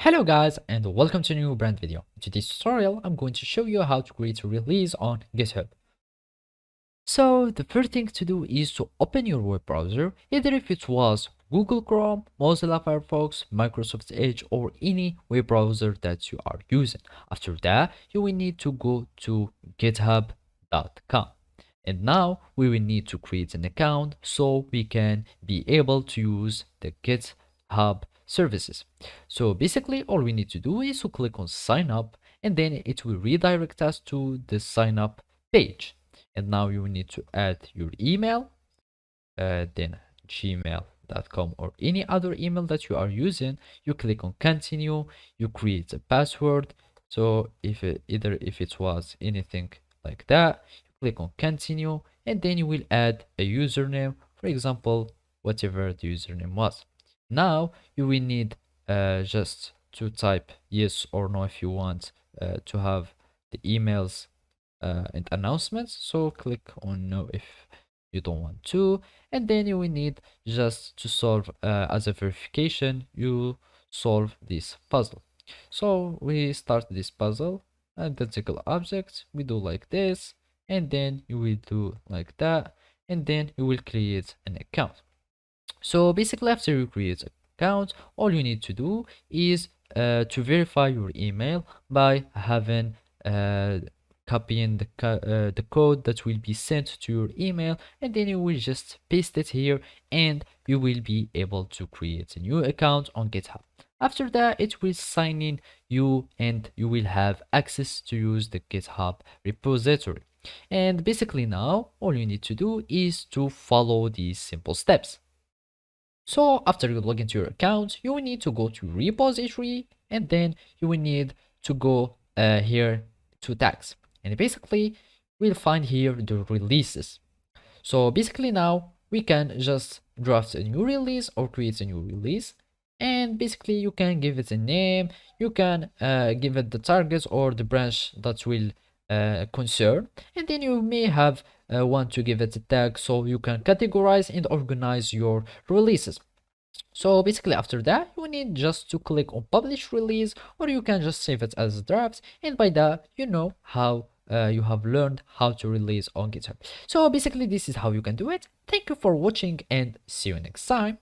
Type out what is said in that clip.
Hello guys and welcome to a new brand video. In today's tutorial I'm going to show you how to create a release on Github. So the first thing to do is to open your web browser, either if it was Google Chrome, Mozilla Firefox, Microsoft Edge or any web browser that you are using. After that you will need to go to github.com. And now we will need to create an account so we can be able to use the GitHub services. So basically all we need to do is to click on sign up and then it will redirect us to the sign up page. And now you will need to add your email, then gmail.com or any other email that you are using. You click on continue, you create a password. So if it was anything like that, click on continue and then you will add a username, for example whatever the username was. Now you will need just to type yes or no if you want to have the emails and announcements. So click on no if you don't want to, and then you will need just to solve as a verification, you solve this puzzle. So we start this puzzle identical objects, we do like this, and then you will do like that, and then you will create an account. So basically after you create an account, all you need to do is to verify your email by having copying the code that will be sent to your email, and then you will just paste it here and you will be able to create a new account on GitHub. After that it will sign in you and you will have access to use the GitHub repository. And basically now all you need to do is to follow these simple steps. So after you log into your account, you will need to go to repository and then you will need to go here to tags. And basically we'll find here the releases. So basically now we can just draft a new release or create a new release. And basically you can give it a name, you can give it the target or the branch that will concern, and then you may have want to give it a tag so you can categorize and organize your releases. So basically after that you need just to click on publish release, or you can just save it as a draft, and by that you know how you have learned how to release on GitHub. So basically this is how you can do it. Thank you for watching and see you next time.